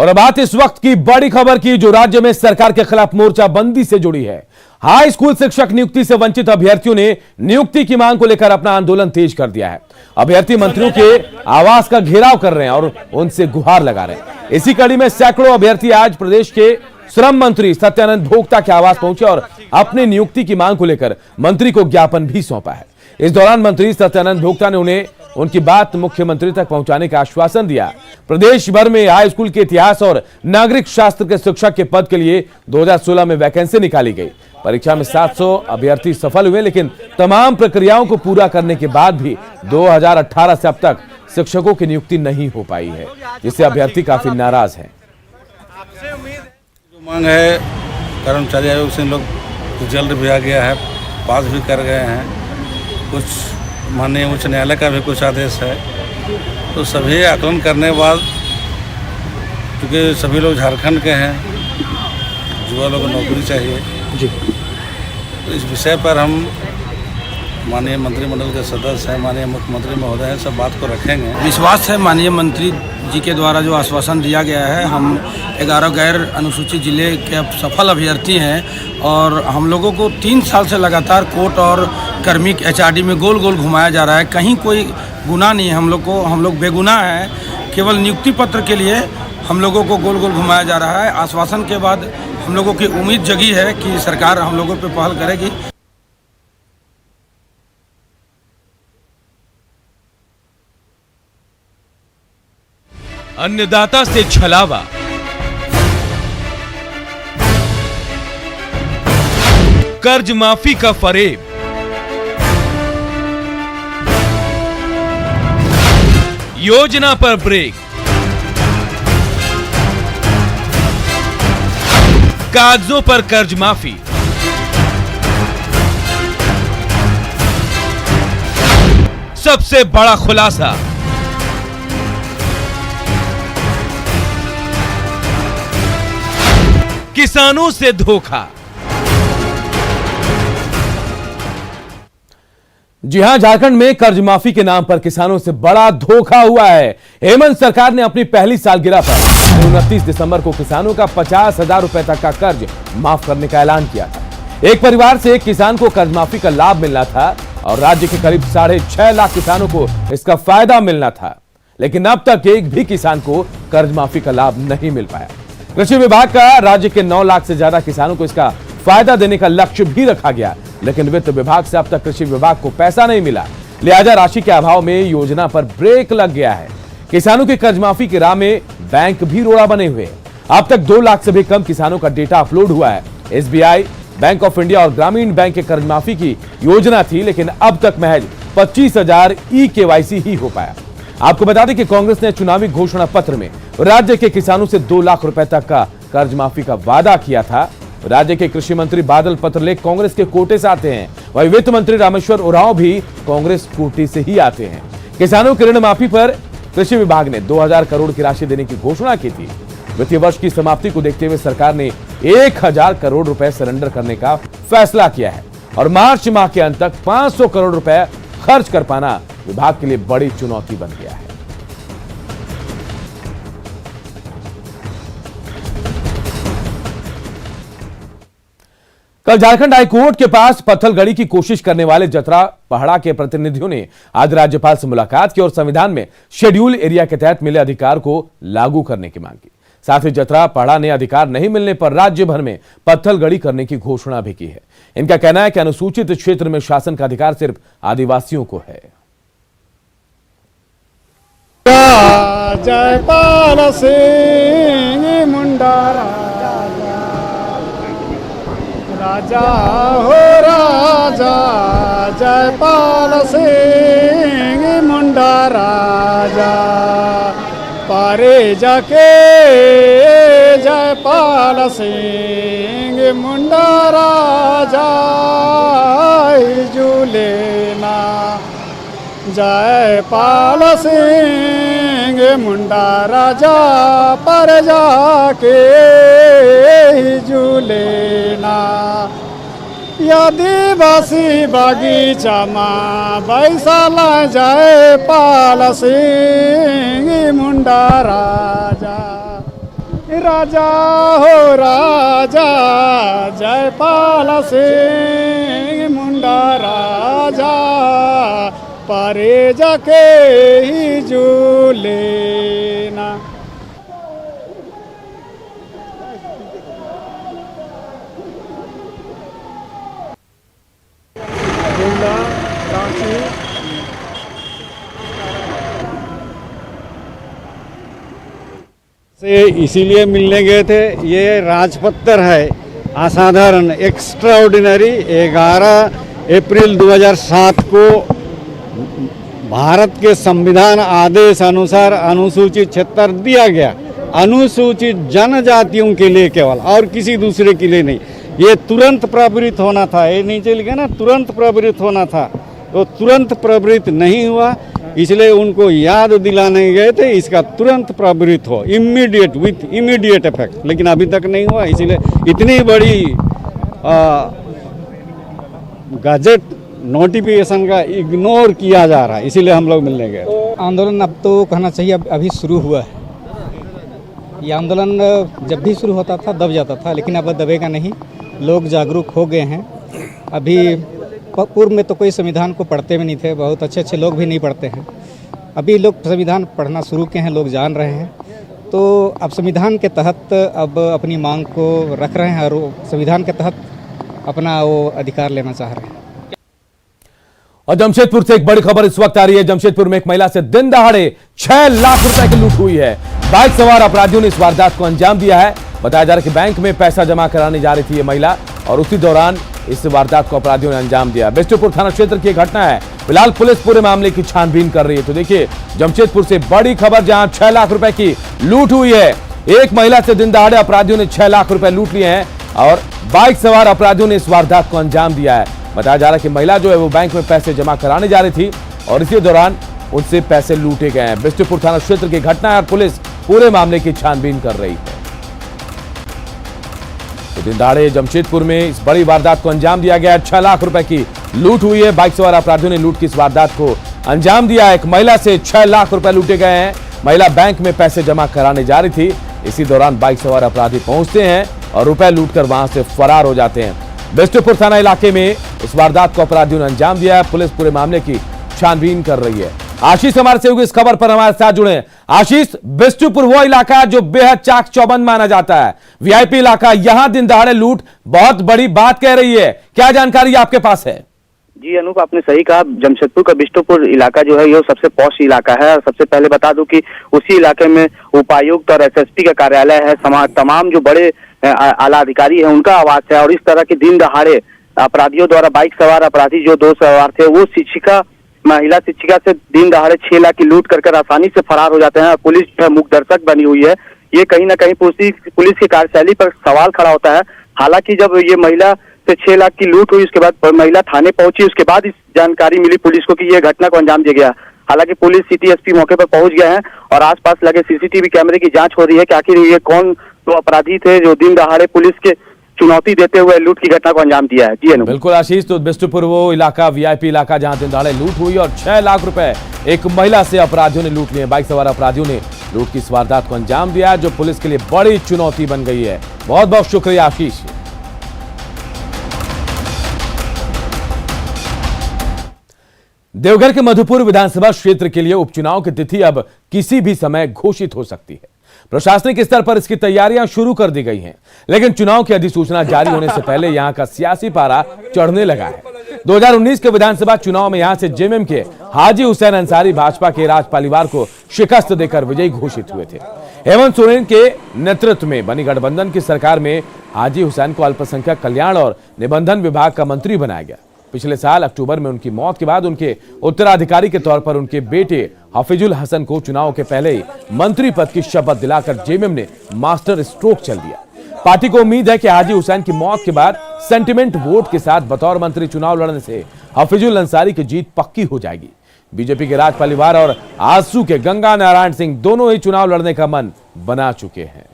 और अब बात इस वक्त की बड़ी खबर की जो राज्य में सरकार के खिलाफ मोर्चाबंदी से जुड़ी है। हाई स्कूल शिक्षक नियुक्ति से वंचित अभ्यर्थियों ने नियुक्ति की मांग को लेकर अपना आंदोलन तेज कर दिया है। अभ्यर्थी मंत्रियों के आवास का घेराव कर रहे हैं और उनसे गुहार लगा रहे हैं। इसी कड़ी में सैकड़ों अभ्यर्थी आज प्रदेश के श्रम मंत्री सत्यानंद भोक्ता के आवास पहुंचे और अपनी नियुक्ति की मांग को लेकर मंत्री को ज्ञापन भी सौंपा है। इस दौरान मंत्री सत्यानंद भोक्ता ने उन्हें उनकी बात मुख्यमंत्री तक पहुंचाने का आश्वासन दिया। प्रदेश भर में हाई स्कूल के इतिहास और नागरिक शास्त्र के शिक्षक के पद के लिए 2016 में वैकेंसी निकाली गई। परीक्षा में 700 अभ्यर्थी सफल हुए, लेकिन तमाम प्रक्रियाओं को पूरा करने के बाद भी 2018 से अब तक शिक्षकों की नियुक्ति नहीं हो पाई है, जिससे अभ्यर्थी काफी नाराज हैं। जो मांग है कर्मचारी आयोग से लोग जल्द भी आ गया है, पास भी कर गए हैं। कुछ माननीय उच्च न्यायालय का भी कुछ आदेश है, तो सभी आकलन करने के बाद, क्योंकि सभी लोग झारखंड के हैं, युवा लोगों को नौकरी चाहिए जी, तो इस विषय पर हम माननीय मंत्रिमंडल के सदस्य हैं, माननीय मुख्यमंत्री महोदय हैं, सब बात को रखेंगे। विश्वास है माननीय मंत्री जी के द्वारा जो आश्वासन दिया गया है। हम 11 गैर अनुसूचित जिले के सफल अभ्यर्थी हैं और हम लोगों को 3 साल से लगातार कोर्ट और कार्मिक एचआरडी में गोल गोल घुमाया जा रहा है। कहीं कोई गुनाह नहीं है, हम लोग बेगुनाह हैं। केवल नियुक्ति पत्र के लिए हम लोगों को गोल गोल घुमाया जा रहा है। आश्वासन के बाद हम लोगों की उम्मीद जगी है कि सरकार हम लोगों पर पहल करेगी। अन्नदाता से छलावा, कर्ज माफी का फरेब, योजना पर ब्रेक, कागजों पर कर्ज माफी, सबसे बड़ा खुलासा, किसानों से धोखा। जी हां, झारखंड में कर्ज माफी के नाम पर किसानों से बड़ा धोखा हुआ है। हेमंत सरकार ने अपनी पहली सालगिरह पर 29 दिसंबर को किसानों का 50,000 रुपए तक का कर्ज माफ करने का ऐलान किया था। एक परिवार से एक किसान को कर्ज माफी का लाभ मिलना था और राज्य के करीब 6.5 लाख किसानों को इसका फायदा मिलना था, लेकिन अब तक एक भी किसान को कर्ज माफी का लाभ नहीं मिल पाया। कृषि विभाग का राज्य के 9 लाख से ज्यादा किसानों को इसका फायदा देने का लक्ष्य भी रखा गया, लेकिन वित्त विभाग से अब तक कृषि विभाग को पैसा नहीं मिला। लिहाजा राशि के अभाव में योजना पर ब्रेक लग गया है। किसानों की कर्ज माफी की राह में बैंक भी रोड़ा बने हुए हैं। अब तक 2 लाख से भी कम किसानों का डेटा अपलोड हुआ है। SBI, बैंक ऑफ इंडिया और ग्रामीण बैंक के कर्ज माफी की योजना थी, लेकिन अब तक महज 25,000 eKYC ही हो पाया। आपको बता दें कि कांग्रेस ने चुनावी घोषणा पत्र में राज्य के किसानों से 2 लाख रुपए तक का कर्ज माफी का वादा किया था। राज्य के कृषि मंत्री बादल पत्रलेख कांग्रेस के कोटे से आते हैं, वहीं वित्त मंत्री रामेश्वर उरांव भी कांग्रेस कोटे से ही आते हैं। किसानों की ऋण माफी पर कृषि विभाग ने 2000 करोड़ की राशि देने की घोषणा की थी। वित्तीय वर्ष की समाप्ति को देखते हुए सरकार ने 1000 करोड़ रुपए सरेंडर करने का फैसला किया है और मार्च माह के अंत तक 500 करोड़ रुपए खर्च कर पाना विभाग के लिए बड़ी चुनौती बन गया है। कल झारखंड हाईकोर्ट के पास पत्थलगड़ी की कोशिश करने वाले जतरा पहाड़ा के प्रतिनिधियों ने आज राज्यपाल से मुलाकात की और संविधान में शेड्यूल एरिया के तहत मिले अधिकार को लागू करने की मांग की। साथ ही जतरा पहाड़ा ने अधिकार नहीं मिलने पर राज्य भर में पत्थलगड़ी करने की घोषणा भी की है। इनका कहना है कि अनुसूचित क्षेत्र में शासन का अधिकार सिर्फ आदिवासियों को है। जयपाल सिंह मुंडा राजा हो राजा, जयपाल सिंह मुंडा राजा, पारे जाके जयपाल सिंह मुंडा राजा झूलेना, जयपाल सिंह मुंडा राजा पर जाके झूलेना, आदिवासी बगीचा माँ बैसाला जयपाल सिंह मुंडा राजा। राजा हो राजा जयपाल सिंह मुंडा राजा परे जाके ही झूलेना। से इसीलिए मिलने गए थे। ये राजपत्र है असाधारण एक्स्ट्राऑर्डिनरी 11 अप्रैल 2007 को भारत के संविधान आदेश अनुसार अनुसूचित क्षेत्र दिया गया, अनुसूचित जनजातियों के लिए केवल, और किसी दूसरे के लिए नहीं। ये तुरंत प्रवृत्त होना था, ये नीचे लिखा ना तुरंत प्रवृत्त होना था, तो तुरंत प्रवृत्त नहीं हुआ, इसलिए उनको याद दिलाने गए थे इसका तुरंत प्रवृत्त हो, इमीडिएट विथ इमीडिएट इफेक्ट, लेकिन अभी तक नहीं हुआ। इसलिए इतनी बड़ी गजट नोटिफिकेशन का इग्नोर किया जा रहा है, इसीलिए हम लोग मिलने गए। आंदोलन अब तो कहना चाहिए अभी शुरू हुआ है। ये आंदोलन जब भी शुरू होता था दब जाता था, लेकिन अब दबेगा नहीं। लोग जागरूक हो गए हैं। अभी पूर्व में तो कोई संविधान को पढ़ते भी नहीं थे, बहुत अच्छे अच्छे लोग भी नहीं पढ़ते हैं। अभी लोग संविधान पढ़ना शुरू किए हैं, लोग जान रहे हैं, तो अब संविधान के तहत अब अपनी मांग को रख रहे हैं और संविधान के तहत अपना वो अधिकार लेना चाह रहे हैं। और जमशेदपुर से एक बड़ी खबर इस वक्त आ रही है। जमशेदपुर में एक महिला से दिन दहाड़े 6 लाख रुपए की लूट हुई है। बाइक सवार अपराधियों ने इस वारदात को अंजाम दिया है। बताया जा रहा है कि बैंक में पैसा जमा कराने जा रही थी ये महिला और उसी दौरान इस वारदात को अपराधियों ने अंजाम दिया। बिष्टुपुर थाना क्षेत्र की घटना है। फिलहाल पुलिस पूरे मामले की छानबीन कर रही है। तो देखिए जमशेदपुर से बड़ी खबर, जहां 6 लाख रुपए की लूट हुई है। एक महिला से दिन दहाड़े अपराधियों ने 6 लाख रुपए लूट लिए हैं और बाइक सवार अपराधियों ने इस वारदात को अंजाम दिया है। बताया जा रहा है कि महिला जो है वो बैंक में पैसे जमा कराने जा रही थी और इसी दौरान उनसे पैसे लूटे गए हैं। बिष्टुपुर थाना क्षेत्र की घटना है और पुलिस पूरे मामले की छानबीन कर रही है। तो दिन दहाड़े जमशेदपुर में इस बड़ी वारदात को अंजाम दिया गया है। 6 लाख रुपए की लूट हुई है। बाइक सवार अपराधियों ने लूट की इस वारदात को अंजाम दिया है। एक महिला से 6 लाख रुपए लूटे गए हैं। महिला बैंक में पैसे जमा कराने जा रही थी, इसी दौरान बाइक सवार अपराधी पहुंचते हैं और रुपए लूटकर वहां से फरार हो जाते हैं। बिष्टुपुर थाना इलाके में इस वारदात को अपराधियों ने अंजाम दिया है। पुलिस पूरे मामले की छानबीन कर रही है। आशीष हमारे सहयोगी इस खबर पर हमारे साथ जुड़े हैं। आशीष, बिष्टुपुर वो इलाका है जो बेहद चाक चौबंद माना जाता है, वीआईपी इलाका, यहां दिन दहाड़े लूट बहुत बड़ी बात कह रही है, क्या जानकारी आपके पास है? जी अनूप, आपने सही कहा। जमशेदपुर का बिष्टुपुर इलाका जो है ये सबसे पॉश इलाका है। और सबसे पहले बता दूं कि उसी इलाके में उपायुक्त और एसएसपी का कार्यालय है। तमाम जो बड़े आला अधिकारी है उनका आवास है। और इस तरह के दिन दहाड़े अपराधियों द्वारा बाइक सवार अपराधी जो 2 सवार थे वो महिला शिक्षिका से दिन दहाड़े 6 लाख की लूट कर आसानी से फरार हो जाते हैं। और पुलिस जो है मुख दर्शक बनी हुई है। ये कहीं ना कहीं पुलिस की कार्यशैली पर सवाल खड़ा होता है। हालांकि जब ये महिला से 6 लाख की लूट हुई उसके बाद महिला थाने पहुंची, उसके बाद इस जानकारी मिली पुलिस को कि यह घटना को अंजाम दिया गया। हालांकि पुलिस सिटी एसपी मौके पर पहुंच गए हैं और आसपास लगे सीसीटीवी कैमरे की जांच हो रही है कि आखिर ये कौन दो अपराधी थे जो दिन दहाड़े पुलिस के चुनौती देते हुए लूट की घटना को अंजाम दिया है। जी अनु। बिल्कुल आशीष, तो बिष्टुपुर वो इलाका वीआईपी इलाका जहां दिन दहाड़े लूट हुई और 6 लाख रुपए एक महिला से अपराधियों ने लूट लिए। बाइक सवार अपराधियों ने लूट की इस वारदात को अंजाम दिया जो पुलिस के लिए बड़ी चुनौती बन गई है। बहुत बहुत शुक्रिया आशीष। देवघर के मधुपुर विधानसभा क्षेत्र के लिए उपचुनाव की तिथि अब किसी भी समय घोषित हो सकती है। प्रशासनिक स्तर पर इसकी तैयारियां शुरू कर दी गई हैं, लेकिन चुनाव की अधिसूचना जारी होने से पहले यहां का सियासी पारा चढ़ने लगा है। 2019 के विधानसभा चुनाव में यहां से जेएमएम के हाजी हुसैन अंसारी भाजपा के राज परिवार को शिकस्त देकर विजयी घोषित हुए थे। हेमंत सोरेन के नेतृत्व में बनी गठबंधन की सरकार में हाजी हुसैन को अल्पसंख्यक कल्याण और निबंधन विभाग का मंत्री बनाया गया। पिछले साल अक्टूबर में उनकी मौत के बाद उनके उत्तराधिकारी के तौर पर उनके बेटे हफीजुल हसन को चुनाव के पहले ही मंत्री पद की शपथ दिलाकर जेएमएम ने मास्टर स्ट्रोक चल दिया। पार्टी को उम्मीद है कि हाजी हुसैन की मौत के बाद सेंटिमेंट वोट के साथ बतौर मंत्री चुनाव लड़ने से हफीजुल अंसारी की जीत पक्की हो जाएगी। बीजेपी के राज परिवार और आजसू के गंगा नारायण सिंह दोनों ही चुनाव लड़ने का मन बना चुके हैं।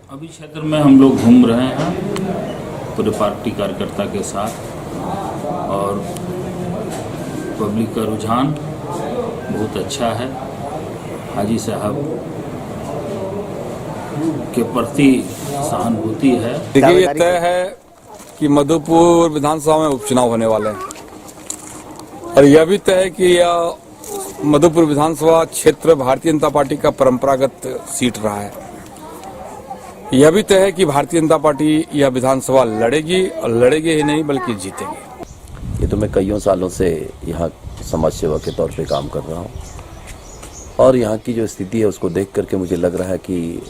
अभी क्षेत्र में हम लोग घूम रहे हैं पूरे पार्टी कार्यकर्ता के साथ और पब्लिक का रुझान बहुत अच्छा है। हाजी साहब के प्रति सहानुभूति है। देखिए, ये तय है कि मधुपुर विधानसभा में उपचुनाव होने वाले हैं और यह भी तय है कि यह मधुपुर विधानसभा क्षेत्र भारतीय जनता पार्टी का परंपरागत सीट रहा है। यह भी तय है कि भारतीय जनता पार्टी यह विधानसभा लड़ेगी और लड़ेगी ही नहीं बल्कि जीतेगी। ये तो मैं कईयों सालों से यहाँ समाज सेवा के तौर पे काम कर रहा हूँ और यहाँ की जो स्थिति है उसको देख करके मुझे लग रहा है कि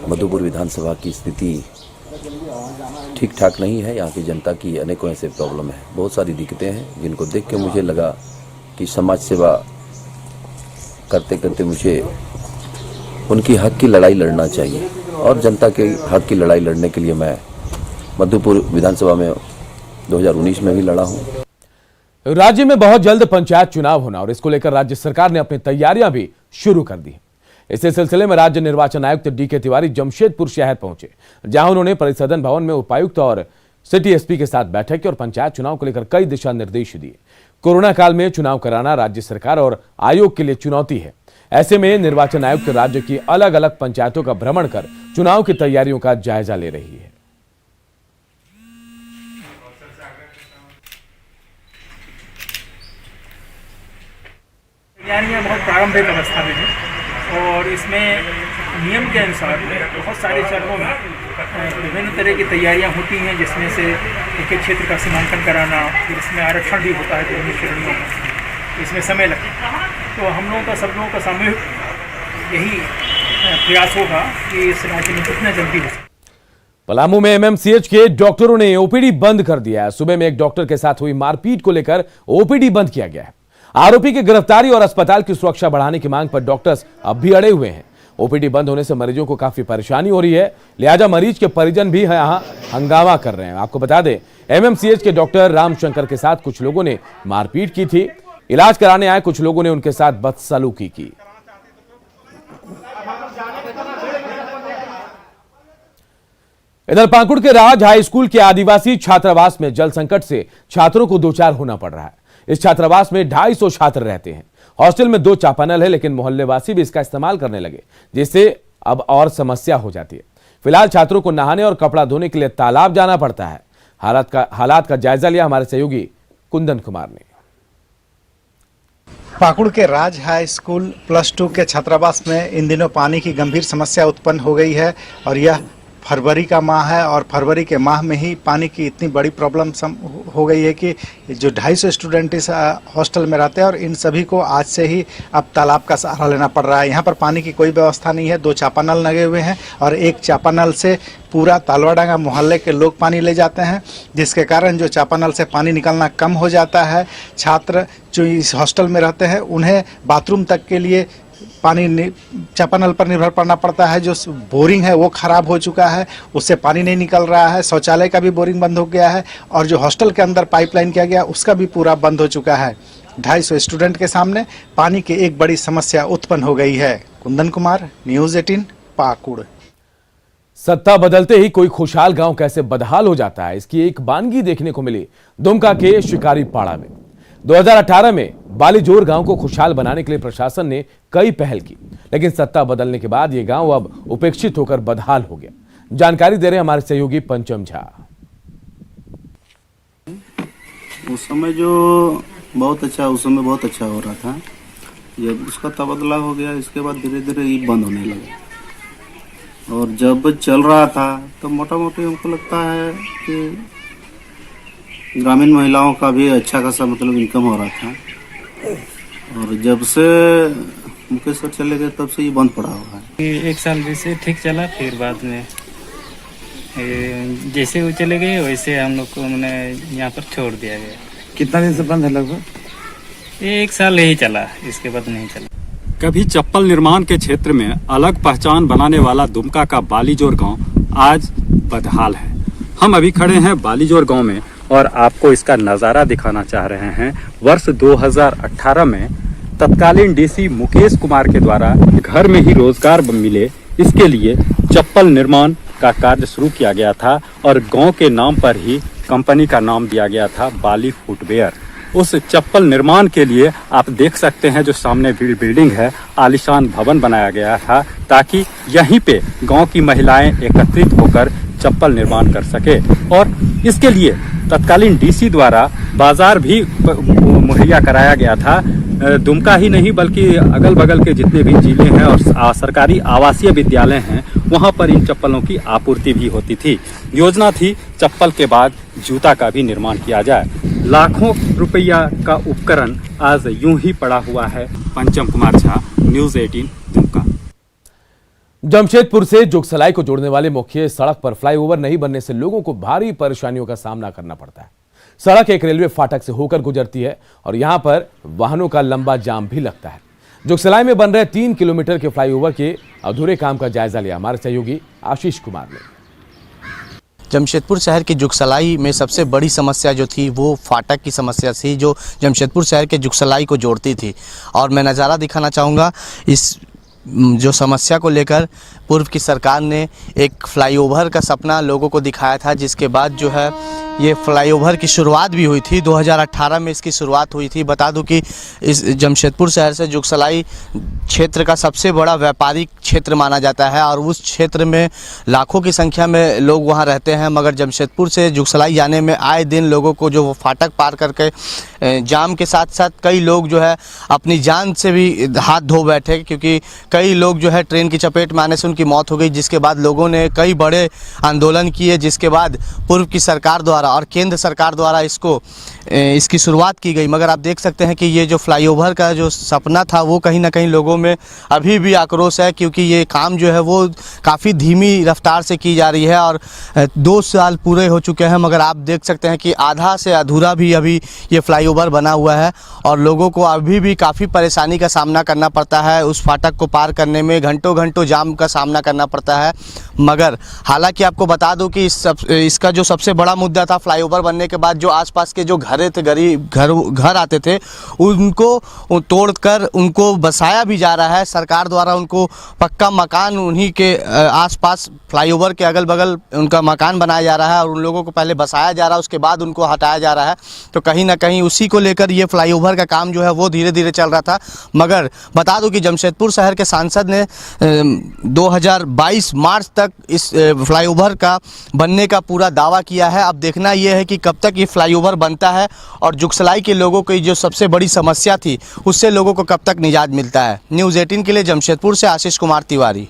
मधुपुर विधानसभा की स्थिति ठीक ठाक नहीं है। यहाँ की जनता की अनेकों ऐसे प्रॉब्लम है, बहुत सारी दिक्कतें हैं जिनको देख के मुझे लगा कि समाज सेवा करते करते मुझे उनकी हक की लड़ाई लड़ना चाहिए और जनता के हक की लड़ाई लड़ने के लिए मैं मधुपुर विधानसभा में 2019 में भी लड़ा हूँ। राज्य में बहुत जल्द पंचायत चुनाव होना और इसको लेकर राज्य सरकार ने अपनी तैयारियां भी शुरू कर दी हैं। इसी सिलसिले में राज्य निर्वाचन आयुक्त डीके तिवारी जमशेदपुर शहर पहुंचे, जहां उन्होंने परिसदन भवन में उपायुक्त और सिटी एसपी के साथ बैठक की और पंचायत चुनाव को लेकर कई दिशा निर्देश दिए। कोरोना काल में चुनाव कराना राज्य सरकार और आयोग के लिए चुनौती है। ऐसे में निर्वाचन आयुक्त राज्य की अलग अलग पंचायतों का भ्रमण कर चुनाव की तैयारियों का जायजा ले रही है। तैयारियाँ बहुत प्रारंभिक अवस्था में हैं और इसमें नियम के अनुसार बहुत सारे चरणों में विभिन्न तरह की तैयारियाँ होती हैं, जिसमें से एक एक क्षेत्र का सीमांकन कराना, फिर इसमें आरक्षण भी होता है विभिन्न श्रेणियों में, इसमें समय लगता है। तो हम लोगों का, सब लोगों का सामूहिक यही प्रयास होगा कि इस राज्य में जितना जल्दी हो सके। पलामू में एमएमसीएच के डॉक्टरों ने ओपीडी बंद कर दिया है। सुबह में एक डॉक्टर के साथ हुई मारपीट को लेकर ओपीडी बंद किया गया है। आरोपी की गिरफ्तारी और अस्पताल की सुरक्षा बढ़ाने की मांग पर डॉक्टर्स अब भी अड़े हुए हैं। ओपीडी बंद होने से मरीजों को काफी परेशानी हो रही है, लिहाजा मरीज के परिजन भी यहां हंगामा कर रहे हैं। आपको बता दें, एमएमसीएच के डॉक्टर रामशंकर के साथ कुछ लोगों ने मारपीट की थी। इलाज कराने आए कुछ लोगों ने उनके साथ बदसलूकी की। इधर पाकुड़ के राज हाई स्कूल के आदिवासी छात्रावास में जल संकट से छात्रों को दो चार होना पड़ रहा है। इस छात्रावास में 250 छात्र रहते हैं। हॉस्टल में 2 चापानल है, लेकिन मोहल्लेवासी भी इसका इस्तेमाल करने लगे, जिससे अब और समस्या हो जाती है। फिलहाल छात्रों को नहाने और कपड़ा धोने के लिए तालाब जाना पड़ता है। हालात का जायजा लिया हमारे सहयोगी कुंदन कुमार ने। पाकुड़ के राज हाई स्कूल +2 के छात्रावास में इन दिनों पानी की गंभीर समस्या उत्पन्न हो गई है और यह फरवरी का माह है और फरवरी के माह में ही पानी की इतनी बड़ी प्रॉब्लम हो गई है कि जो 250 स्टूडेंट इस हॉस्टल में रहते हैं और इन सभी को आज से ही अब तालाब का सहारा लेना पड़ रहा है। यहाँ पर पानी की कोई व्यवस्था नहीं है। 2 चापानल लगे हुए हैं और एक चापानल से पूरा तालवाडांगा मोहल्ले के लोग पानी ले जाते हैं, जिसके कारण जो चापानल से पानी निकलना कम हो जाता है। छात्र जो इस हॉस्टल में रहते हैं उन्हें बाथरूम तक के लिए पानी चापानल पर निर्भर पड़ना पड़ता है। जो बोरिंग है वो खराब हो चुका है, उससे पानी नहीं निकल रहा है। शौचालय का भी बोरिंग बंद हो गया है और जो हॉस्टल के अंदर पाइपलाइन किया गया उसका भी पूरा बंद हो चुका है। 250 स्टूडेंट के सामने पानी की एक बड़ी समस्या उत्पन्न हो गई है। कुंदन कुमार, न्यूज़ 18, पाकुड़। सत्ता बदलते ही कोई खुशहाल गांव कैसे बदहाल हो जाता है, इसकी एक वानगी देखने को मिली दुमका के शिकारी पाड़ा में। 2018 में बालीजोर गांव को खुशहाल बनाने के लिए प्रशासन ने कई पहल की, लेकिन सत्ता बदलने के बाद यह गांव अब उपेक्षित होकर बदहाल हो गया। जानकारी दे रहे हमारे सहयोगी पंचम झा। उस समय जो बहुत अच्छा हो रहा था, जब उसका तबादला हो गया इसके बाद धीरे धीरे ये बंद होने लगा। और जब चल रहा था तो मोटा मोटी हमको लगता है कि ग्रामीण महिलाओं का भी अच्छा खासा मतलब इनकम हो रहा था। और जब से मुकेश सर चले गए तब से ये बंद पड़ा हुआ है। 1 साल जैसे ठीक चला, फिर बाद में जैसे वो चले गए वैसे हम लोग को मैंने यहाँ पर छोड़ दिया गया। कितना दिन से बंद है? लगभग 1 साल ही चला, इसके बाद नहीं चला। कभी चप्पल निर्माण के क्षेत्र में अलग पहचान बनाने वाला दुमका का बालीजोर गांव आज बदहाल है। हम अभी खड़े हैं बालीजोर गांव में और आपको इसका नज़ारा दिखाना चाह रहे हैं। वर्ष 2018 में तत्कालीन डीसी मुकेश कुमार के द्वारा घर में ही रोजगार मिले, इसके लिए चप्पल निर्माण का कार्य शुरू किया गया था और गांव के नाम पर ही कंपनी का नाम दिया गया था बाली फुटवेयर। उस चप्पल निर्माण के लिए आप देख सकते हैं जो सामने बिल्डिंग है, आलीशान भवन बनाया गया था ताकि यहीं पे गांव की महिलाएं एकत्रित होकर चप्पल निर्माण कर सके। और इसके लिए तत्कालीन डीसी द्वारा बाजार भी मुहैया कराया गया था। दुमका ही नहीं बल्कि अगल बगल के जितने भी जिले हैं और सरकारी आवासीय विद्यालय हैं वहां पर इन चप्पलों की आपूर्ति भी होती थी। योजना थी चप्पल के बाद जूता का भी निर्माण किया जाए। लाखों रुपया का उपकरण आज यूं ही पड़ा हुआ है। पंचम कुमार झा, न्यूज़ 18 दुमका। जमशेदपुर से जोगसलाई को जोड़ने वाले मुख्य सड़क पर फ्लाईओवर नहीं बनने से लोगों को भारी परेशानियों का सामना करना पड़ता है। सड़क एक रेलवे फाटक से होकर गुजरती है और यहां पर वाहनों का लंबा जाम भी लगता है। जोगसलाई में बन रहे 3 किलोमीटर के फ्लाईओवर के अधूरे काम का जायजा लिया हमारे सहयोगी आशीष कुमार ने। जमशेदपुर शहर की जुगसलाई में सबसे बड़ी समस्या जो थी वो फाटक की समस्या थी, जो जमशेदपुर शहर के जुगसलाई को जोड़ती थी। और मैं नज़ारा दिखाना चाहूँगा इस जो समस्या को लेकर। पूर्व की सरकार ने एक फ्लाईओवर का सपना लोगों को दिखाया था, जिसके बाद जो है ये फ्लाईओवर की शुरुआत भी हुई थी। 2018 में इसकी शुरुआत हुई थी। बता दूं कि इस जमशेदपुर शहर से जुगसलाई क्षेत्र का सबसे बड़ा व्यापारिक क्षेत्र माना जाता है और उस क्षेत्र में लाखों की संख्या में लोग वहां रहते हैं। मगर जमशेदपुर से जुगसलाई जाने में आए दिन लोगों को जो फाटक पार करके जाम के साथ साथ कई लोग जो है अपनी जान से भी हाथ धो बैठे, क्योंकि कई लोग जो है ट्रेन की चपेट में आने से उनकी मौत हो गई। जिसके बाद लोगों ने कई बड़े आंदोलन किए, जिसके बाद पूर्व की सरकार द्वारा और केंद्र सरकार द्वारा इसकी शुरुआत की गई। मगर आप देख सकते हैं कि ये जो फ्लाईओवर का जो सपना था वो कहीं ना कहीं लोगों में अभी भी आक्रोश है, क्योंकि ये काम जो है वो काफ़ी धीमी रफ्तार से की जा रही है और 2 साल पूरे हो चुके हैं। मगर आप देख सकते हैं कि आधा से अधूरा भी अभी ये फ्लाईओवर बना हुआ है और लोगों को अभी भी काफ़ी परेशानी का सामना करना पड़ता है। उस फाटक को पार करने में घंटों घंटों जाम का सामना करना पड़ता है। मगर हालांकि आपको बता दूं कि इसका जो सबसे बड़ा मुद्दा था, फ्लाईओवर बनने के बाद जो आसपास के जो घरे थे, गरीब घर आते थे, उनको तोड़कर उनको बसाया भी जा रहा है। सरकार द्वारा उनको पक्का मकान उन्हीं के आसपास फ्लाईओवर के अगल बगल उनका मकान बनाया जा रहा है और उन लोगों को पहले बसाया जा रहा है, उसके बाद उनको हटाया जा रहा है। तो कहीं ना कहीं उसी को लेकर ये फ्लाईओवर का काम जो है वो धीरे धीरे चल रहा था। मगर बता दूं कि जमशेदपुर शहर के सांसद ने 2022 मार्च तक इस फ्लाईओवर का बनने का पूरा दावा किया है। अब देखना यह है कि कब तक ये फ्लाईओवर बनता है और जुगसलाई के लोगों की जो सबसे बड़ी समस्या थी उससे लोगों को कब तक निजात मिलता है। न्यूज़ 18 के लिए जमशेदपुर से आशीष कुमार तिवारी।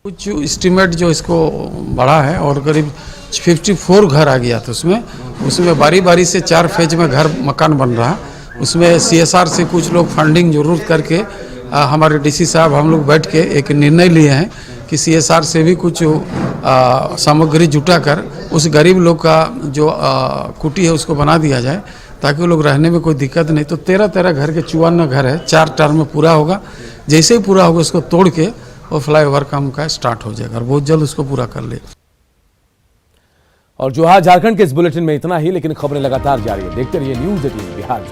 कुछ एस्टीमेट जो इसको बढ़ा है और करीब 54 घर आ गया था उसमें बारी बारी से 4 फेज में घर मकान बन रहा। उसमें CSR से कुछ लोग फंडिंग जरूर करके हमारे DC साहब हम लोग बैठ के एक निर्णय लिए हैं कि CSR से भी कुछ सामग्री जुटाकर उस गरीब लोग का जो कुटी है उसको बना दिया जाए ताकि वो लोग रहने में कोई दिक्कत नहीं। तो 13 घर के 54 घर है, 4 टर्म में पूरा होगा। जैसे ही पूरा होगा उसको तोड़ के वो फ्लाईओवर काम का स्टार्ट हो जाएगा और बहुत जल्द उसको पूरा कर ले। और जो आज झारखंड के इस बुलेटिन में इतना ही, लेकिन खबरें लगातार जारी है। देखते रहिए न्यूज़ 18 बिहार।